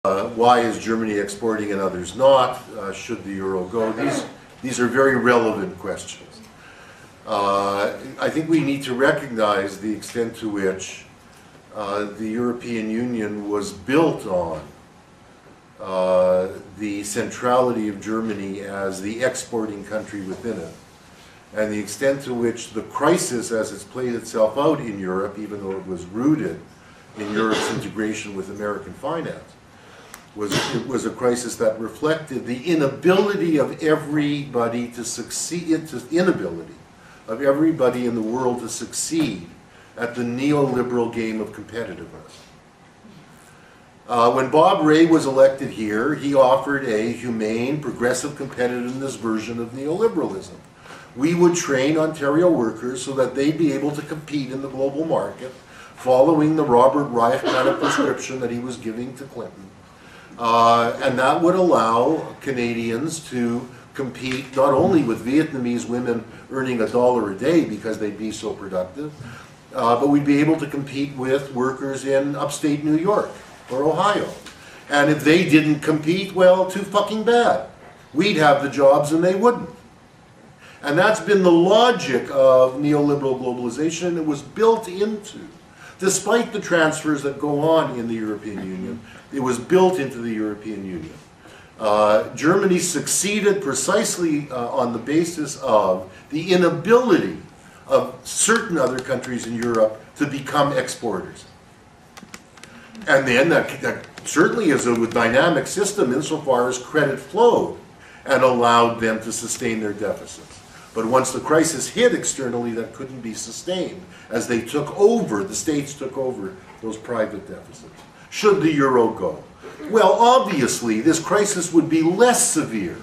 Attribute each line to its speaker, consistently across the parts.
Speaker 1: Why is Germany exporting and others not? Should the euro go? These are very relevant questions. I think we need to recognize the extent to which the European Union was built on the centrality of Germany as the exporting country within it, and the extent to which the crisis as it's played itself out in Europe, even though it was rooted in Europe's integration with American finance, was a crisis that reflected the inability of everybody to succeed, inability of everybody in the world to succeed at the neoliberal game of competitiveness. When Bob Rae was elected here, he offered a humane, progressive competitiveness version of neoliberalism. We would train Ontario workers so that they'd be able to compete in the global market, following the Robert Reich kind of prescription that he was giving to Clinton. And that would allow Canadians to compete not only with Vietnamese women earning $1 a day because they'd be so productive, but we'd be able to compete with workers in upstate New York or Ohio. And if they didn't compete, well, too fucking bad. We'd have the jobs and they wouldn't. And that's been the logic of neoliberal globalization, and it was built into, despite the transfers that go on in the European Union, it was built into the European Union. Germany succeeded precisely on the basis of the inability of certain other countries in Europe to become exporters. And then that certainly is a dynamic system insofar as credit flowed and allowed them to sustain their deficits. But once the crisis hit externally, that couldn't be sustained as they took over, the states took over those private deficits. Should the euro go? Well, obviously, this crisis would be less severe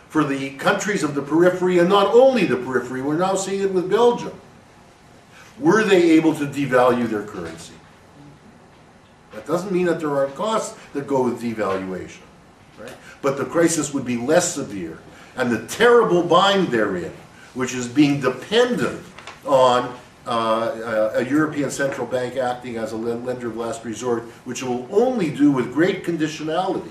Speaker 1: for the countries of the periphery, and not only the periphery, we're now seeing it with Belgium. Were they able to devalue their currency? That doesn't mean that there aren't costs that go with devaluation, right? But the crisis would be less severe. And the terrible bind therein, which is being dependent on a European Central Bank acting as a lender of last resort, which will only do with great conditionality,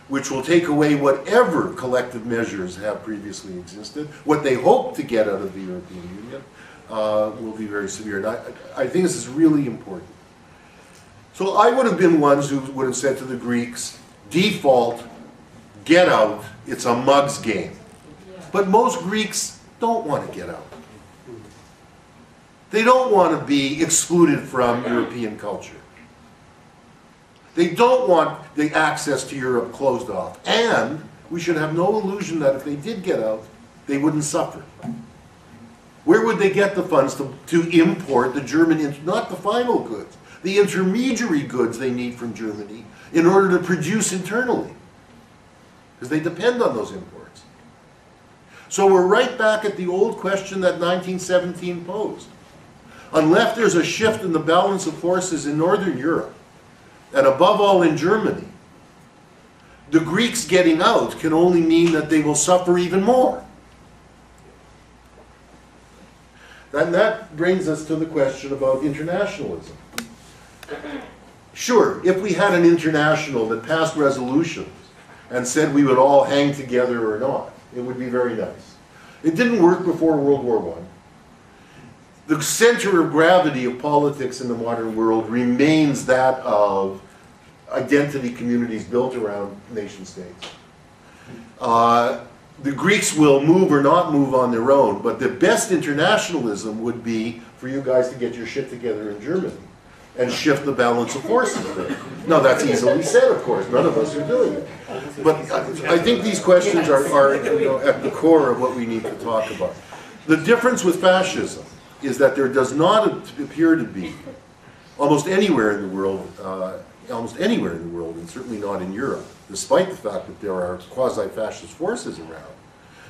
Speaker 1: which will take away whatever collective measures have previously existed, what they hope to get out of the European Union, will be very severe. And I think this is really important. So I would have been ones who would have said to the Greeks, default, get out, it's a mug's game. But most Greeks don't want to get out. They don't want to be excluded from European culture. They don't want the access to Europe closed off. And we should have no illusion that if they did get out, they wouldn't suffer. Where would they get the funds to import the German, not the final goods, the intermediary goods they need from Germany in order to produce internally? Because they depend on those imports. So we're right back at the old question that 1917 posed. Unless there's a shift in the balance of forces in Northern Europe, and above all in Germany, the Greeks getting out can only mean that they will suffer even more. And that brings us to the question about internationalism. Sure, if we had an international that passed resolutions and said we would all hang together or not, it would be very nice. It didn't work before World War I. The center of gravity of politics in the modern world remains that of identity communities built around nation states. The Greeks will move or not move on their own, but the best internationalism would be for you guys to get your shit together in Germany and shift the balance of forces there. Now that's easily said, of course. None of us are doing it. But I think these questions are at the core of what we need to talk about. The difference with fascism is that there does not appear to be, almost anywhere in the world, and certainly not in Europe, despite the fact that there are quasi-fascist forces around,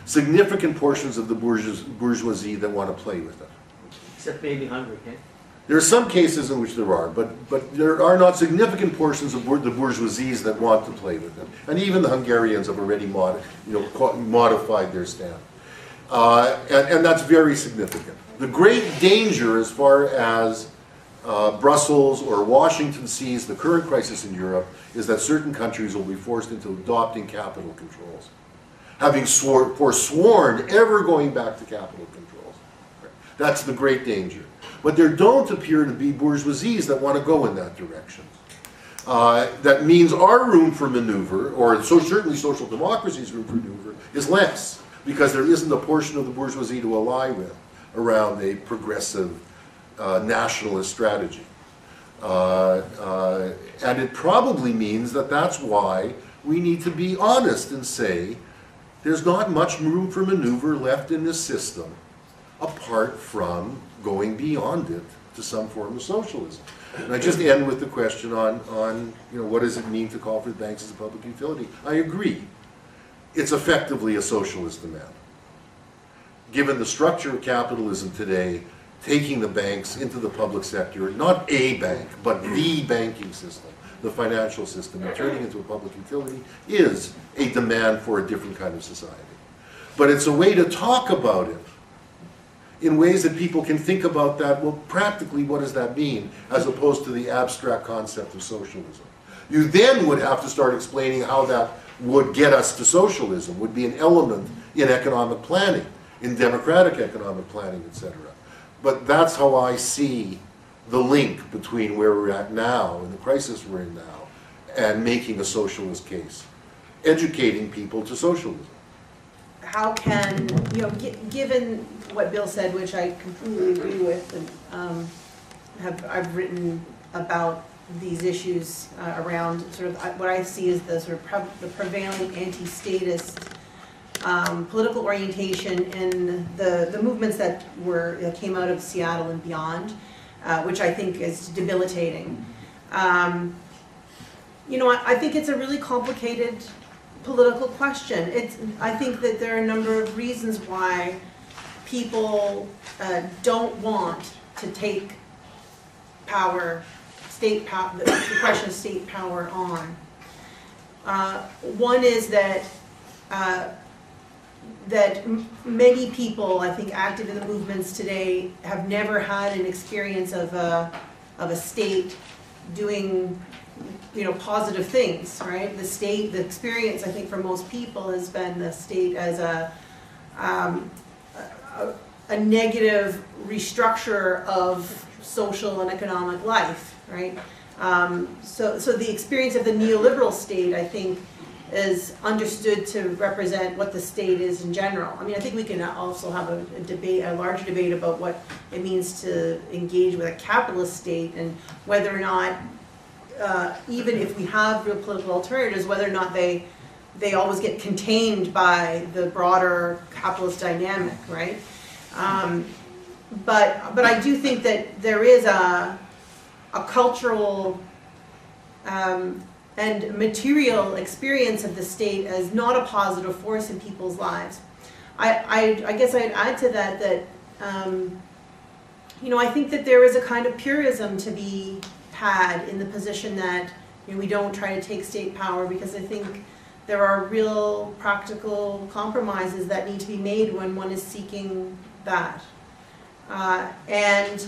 Speaker 1: significant portions of the bourgeoisie that want to play with it.
Speaker 2: Except maybe Hungary, okay?
Speaker 1: There are some cases in which there are, but there are not significant portions of the bourgeoisies that want to play with it. And even the Hungarians have already modified their stand. And that's very significant. The great danger as far as Brussels or Washington sees the current crisis in Europe is that certain countries will be forced into adopting capital controls, having forsworn ever going back to capital controls. That's the great danger. But there don't appear to be bourgeoisies that want to go in that direction. That means our room for maneuver, or certainly social democracy's room for maneuver, is less, because there isn't a portion of the bourgeoisie to ally with around a progressive nationalist strategy. And it probably means that that's why we need to be honest and say there's not much room for maneuver left in this system apart from going beyond it to some form of socialism. And I just end with the question on what does it mean to call for banks as a public utility? I agree. It's effectively a socialist demand. Given the structure of capitalism today, taking the banks into the public sector, not a bank, but the banking system, the financial system, and turning it into a public utility is a demand for a different kind of society. But it's a way to talk about it in ways that people can think about that, well, practically what does that mean, as opposed to the abstract concept of socialism. You then would have to start explaining how that would get us to socialism, would be an element in economic planning, in democratic economic planning, etc. But that's how I see the link between where we're at now and the crisis we're in now and making a socialist case, educating people to socialism.
Speaker 3: How can, given what Bill said, which I completely agree with, and I've written about these issues around sort of what I see as the sort of the prevailing anti-statist political orientation in the movements that came out of Seattle and beyond, which I think is debilitating. I think it's a really complicated political question. I think that there are a number of reasons why people don't want to take power, state power, the question of state power on. One is that many people, I think, active in the movements today have never had an experience of a state doing positive things, right? The experience, I think, for most people has been the state as a negative restructure of social and economic life, right? So the experience of the neoliberal state, I think, is understood to represent what the state is in general. I mean, I think we can also have a larger debate about what it means to engage with a capitalist state and whether or not even if we have real political alternatives, whether or not they always get contained by the broader capitalist dynamic, right? But I do think that there is a cultural and material experience of the state as not a positive force in people's lives. I guess I'd add to that I think that there is a kind of purism to be had in the position that we don't try to take state power, because I think there are real practical compromises that need to be made when one is seeking that. And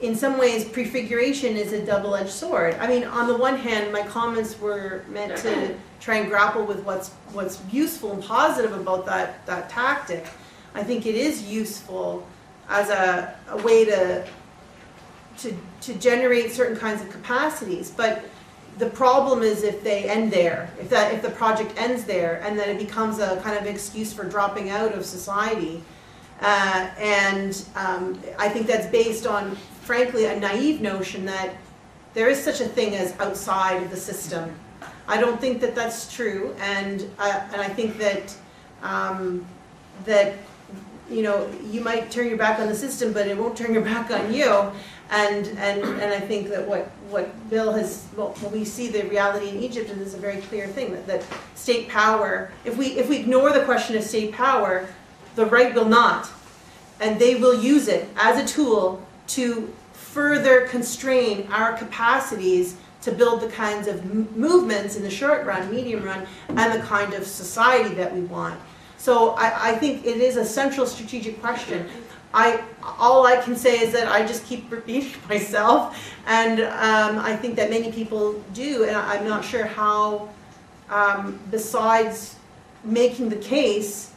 Speaker 3: in some ways, prefiguration is a double-edged sword. I mean, on the one hand, my comments were meant to try and grapple with what's useful and positive about that tactic. I think it is useful as a way to generate certain kinds of capacities, but the problem is if they end there, if the project ends there, and then it becomes a kind of excuse for dropping out of society. And I think that's based on, frankly, a naive notion that there is such a thing as outside of the system. I don't think that that's true, and I think that you might turn your back on the system, but it won't turn your back on you. And I think that what Bill has, when we see the reality in Egypt, and this is a very clear thing, that state power, if we ignore the question of state power, the right will not. And they will use it as a tool to further constrain our capacities to build the kinds of movements in the short run, medium run, and the kind of society that we want. So I think it is a central strategic question. all I can say is that I just keep repeating myself, and I think that many people do, and I'm not sure how, besides making the case,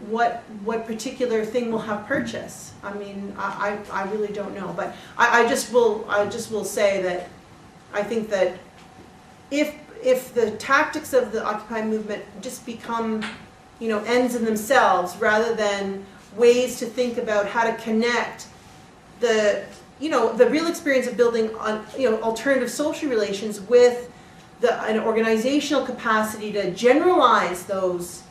Speaker 3: what particular thing will have purchase. I mean, I really don't know, but I just will say that I think that if the tactics of the Occupy movement just become, ends in themselves rather than ways to think about how to connect the real experience of building on, alternative social relations with an organizational capacity to generalize those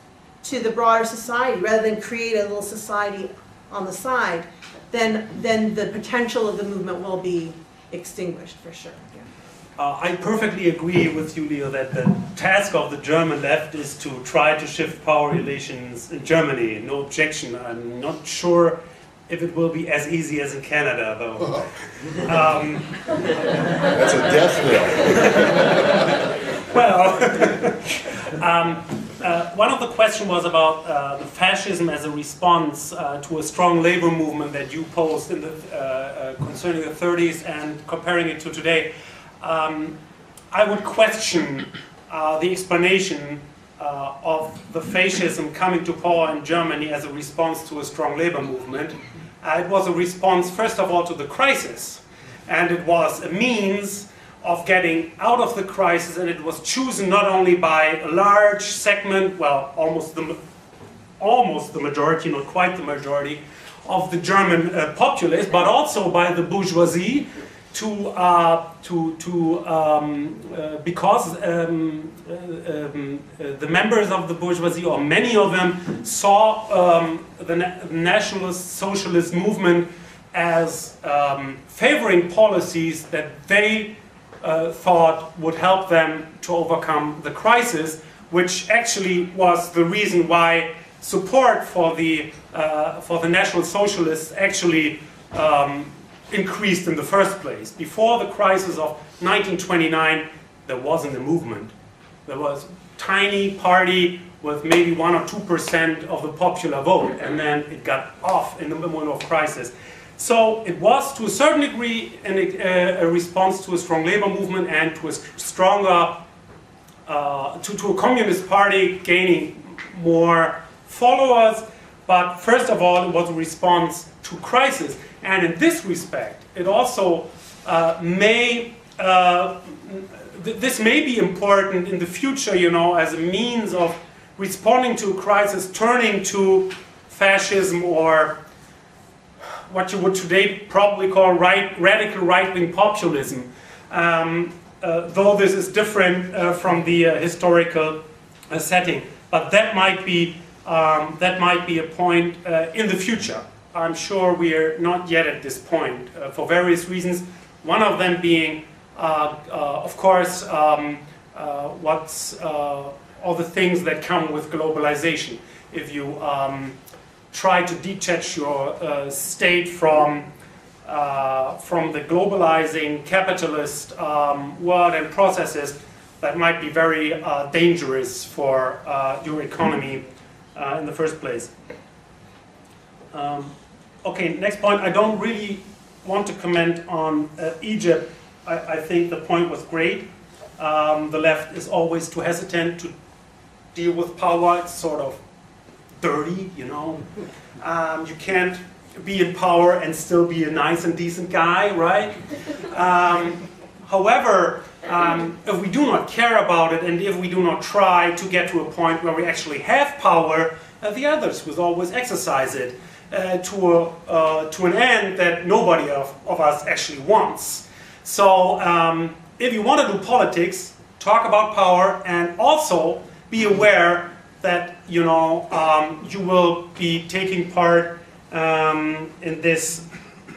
Speaker 3: to the broader society rather than create a little society on the side, then the potential of the movement will be extinguished for sure.
Speaker 4: I perfectly agree with you, Leo, that the task of the German left is to try to shift power relations in Germany. No objection. I'm not sure if it will be as easy as in Canada, though.
Speaker 1: That's a death knell.
Speaker 4: Well, one of the questions was about the fascism as a response to a strong labor movement that you posed in the, concerning the 30s and comparing it to today. I would question the explanation of the fascism coming to power in Germany as a response to a strong labor movement. It was a response, first of all, to the crisis, and it was a means of getting out of the crisis, and it was chosen not only by a large segment, well, almost the majority, not quite the majority, of the German populace, but also by the bourgeoisie, because the members of the bourgeoisie, or many of them, saw the nationalist socialist movement as favoring policies that they thought would help them to overcome the crisis, which actually was the reason why support for the National Socialists actually increased in the first place. Before the crisis of 1929, there wasn't a movement. There was a tiny party with maybe 1 or 2% of the popular vote, and then it got off in the moment of crisis. So it was, to a certain degree, a response to a strong labor movement and to a stronger, to a communist party gaining more followers. But first of all, it was a response to crisis. And in this respect, it also this may be important in the future, as a means of responding to a crisis, turning to fascism, or what you would today probably call radical right-wing populism, though this is different from the historical setting. But that might be a point in the future. I'm sure we are not yet at this point for various reasons. One of them being, of course, what's all the things that come with globalization. If you try to detach your state from the globalizing capitalist world and processes, that might be very dangerous for your economy in the first place. Okay, next point. I don't really want to comment on Egypt. I think the point was great. The left is always too hesitant to deal with power. It's sort of dirty, You can't be in power and still be a nice and decent guy, right? However, if we do not care about it, and if we do not try to get to a point where we actually have power, the others will always exercise it to an end that nobody of us actually wants. So if you want to do politics, talk about power, and also be aware that you will be taking part in this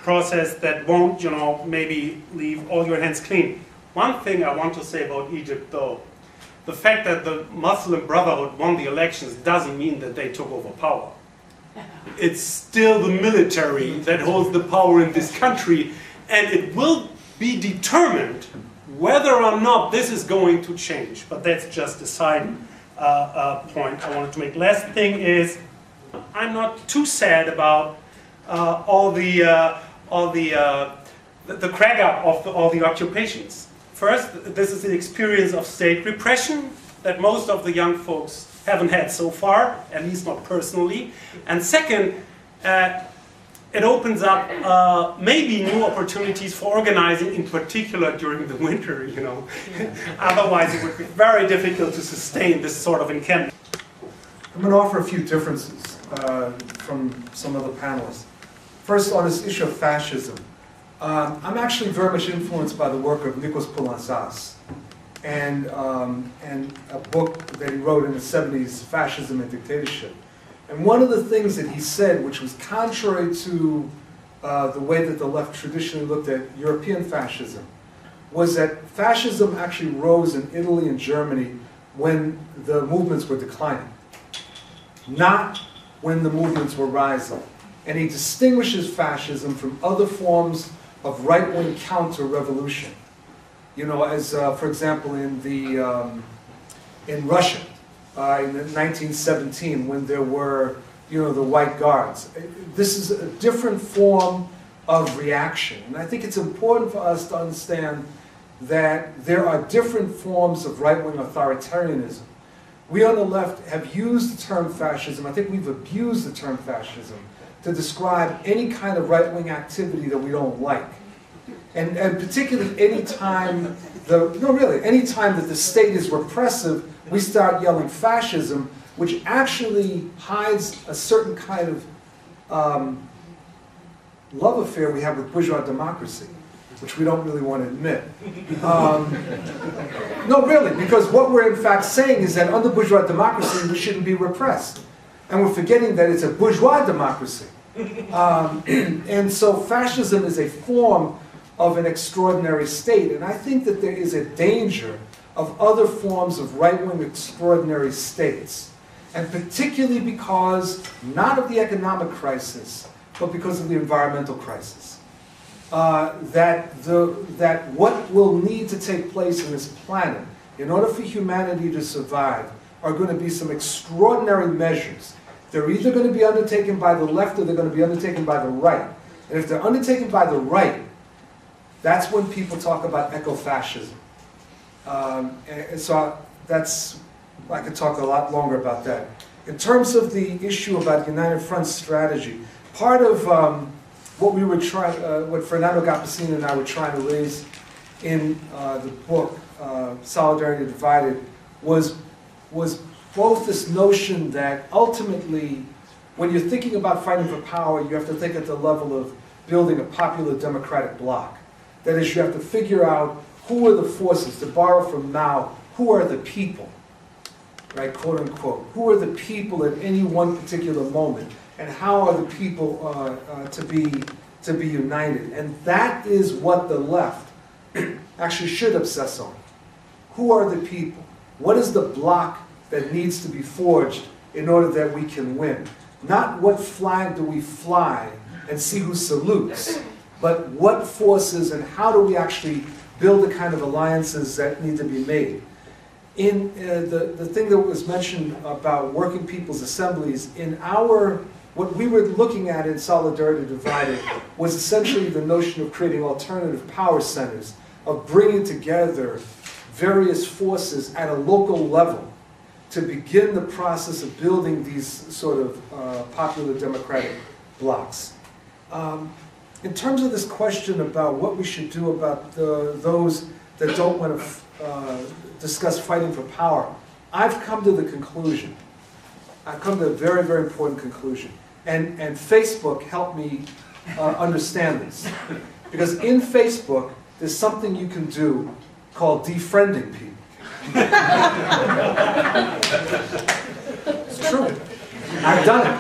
Speaker 4: process that won't maybe leave all your hands clean. One thing I want to say about Egypt, though, the fact that the Muslim Brotherhood won the elections doesn't mean that they took over power. It's still the military that holds the power in this country, and it will be determined whether or not this is going to change. But that's just a side point I wanted to make. Last thing is, I'm not too sad about all the crack up of all the occupations. First, this is the experience of state repression that most of the young folks haven't had so far, at least not personally. And second, it opens up maybe new opportunities for organizing, in particular during the winter, you know. Otherwise, it would be very difficult to sustain this sort of encampment.
Speaker 5: I'm going to offer a few differences from some of the panelists. First, on this issue of fascism. I'm actually very much influenced by the work of Nikos Poulantzas and a book that he wrote in the 70s, Fascism and Dictatorship. And one of the things that he said, which was contrary to the way that the left traditionally looked at European fascism, was that fascism actually rose in Italy and Germany when the movements were declining, not when the movements were rising. And he distinguishes fascism from other forms of right-wing counter-revolution. You know, as for example in Russia, in 1917, when there were, you know, the White Guards. This is a different form of reaction. And I think it's important for us to understand that there are different forms of right-wing authoritarianism. We on the left have used the term fascism, I think we've abused the term fascism, to describe any kind of right-wing activity that we don't like. And particularly any time, any time that the state is repressive, we start yelling fascism, which actually hides a certain kind of love affair we have with bourgeois democracy, which we don't really want to admit. No, really, because what we're in fact saying is that under bourgeois democracy, we shouldn't be repressed. And we're forgetting that it's a bourgeois democracy. And so fascism is a form of an extraordinary state. And I think that there is a danger of other forms of right-wing extraordinary states. And particularly because, not of the economic crisis, but because of the environmental crisis. That what will need to take place in this planet, in order for humanity to survive, are going to be some extraordinary measures. They're either going to be undertaken by the left or they're going to be undertaken by the right. And if they're undertaken by the right, that's when people talk about eco-fascism. And so I could talk a lot longer about that. In terms of the issue about United Front's strategy, part of what we were trying, what Fernando Gapasini and I were trying to raise in the book, Solidarity Divided, was both this notion that ultimately, when you're thinking about fighting for power, you have to think at the level of building a popular democratic bloc. That is, you have to figure out who are the forces, to borrow from Mao, who are the people, right, quote unquote. Who are the people at any one particular moment, and how are the people to be united? And that is what the left actually should obsess on. Who are the people? What is the bloc that needs to be forged in order that we can win? Not what flag do we fly and see who salutes, but what forces and how do we actually build the kind of alliances that need to be made. In the thing that was mentioned about working people's assemblies, in what we were looking at in Solidarity Divided was essentially the notion of creating alternative power centers, of bringing together various forces at a local level to begin the process of building these sort of popular democratic blocs. In terms of this question about what we should do about those that don't want to discuss fighting for power, I've come to the conclusion, I've come to a very, very important conclusion. And Facebook helped me understand this. Because in Facebook, there's something you can do called defriending people. It's true. I've done it.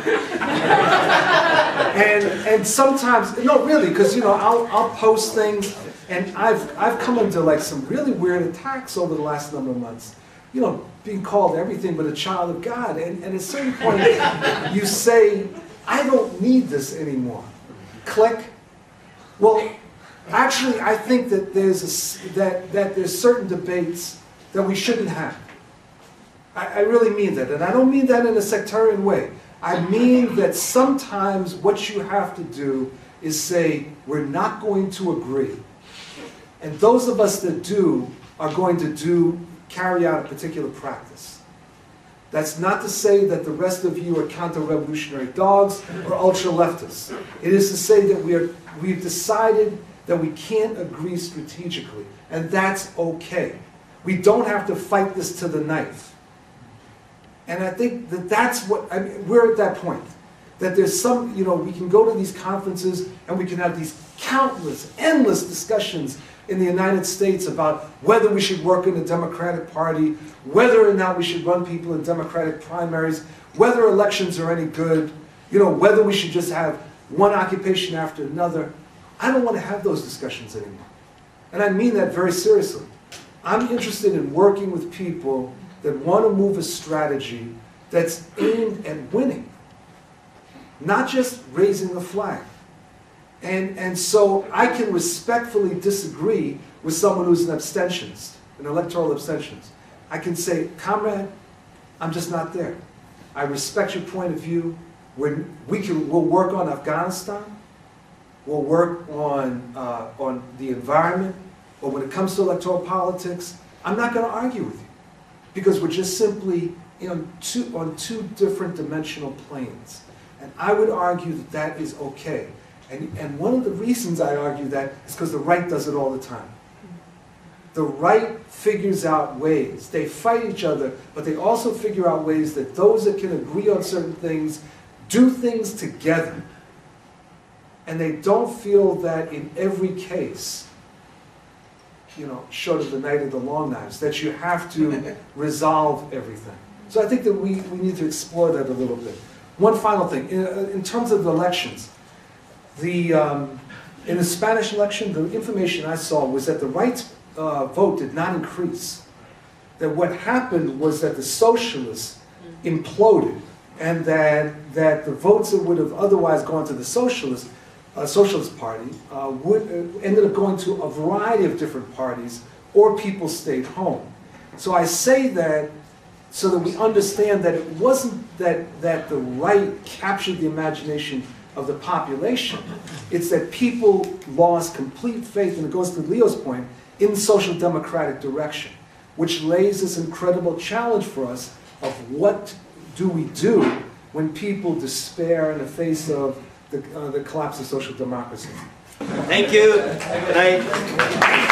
Speaker 5: And sometimes, no, really, because I'll post things, and I've come into like some really weird attacks over the last number of months. Being called everything but a child of God, and at a certain point, you say, I don't need this anymore. Click. Well, actually, I think that there's certain debates that we shouldn't have. I really mean that. And I don't mean that in a sectarian way. I mean that sometimes what you have to do is say, we're not going to agree. And those of us that do are going to carry out a particular practice. That's not to say that the rest of you are counter-revolutionary dogs or ultra-leftists. It is to say that we've decided that we can't agree strategically, and that's okay. We don't have to fight this to the knife. And I think that that's what, I mean, we're at that point. That there's some, we can go to these conferences and we can have these countless, endless discussions in the United States about whether we should work in the Democratic Party, whether or not we should run people in Democratic primaries, whether elections are any good, whether we should just have one occupation after another. I don't want to have those discussions anymore. And I mean that very seriously. I'm interested in working with people that want to move a strategy that's aimed at winning, not just raising the flag. And so I can respectfully disagree with someone who's an abstentionist, an electoral abstentionist. I can say, comrade, I'm just not there. I respect your point of view. We'll work on Afghanistan. We'll work on the environment. But when it comes to electoral politics, I'm not going to argue with you, because we're just simply on two different dimensional planes. And I would argue that that is okay. And one of the reasons I argue that is because the right does it all the time. The right figures out ways. They fight each other, but they also figure out ways that those that can agree on certain things do things together. And they don't feel that in every case, short of the night of the long knives, that you have to resolve everything. So I think that we need to explore that a little bit. One final thing, in terms of elections, in the Spanish election, the information I saw was that the right vote did not increase. That what happened was that the socialists imploded, and that the votes that would have otherwise gone to the Socialist Party ended up going to a variety of different parties, or people stayed home. So I say that so that we understand that it wasn't that the right captured the imagination of the population. It's that people lost complete faith, and it goes to Leo's point, in social democratic direction, which lays this incredible challenge for us of what do we do when people despair in the face of the collapse of social democracy.
Speaker 2: Thank you. Good night.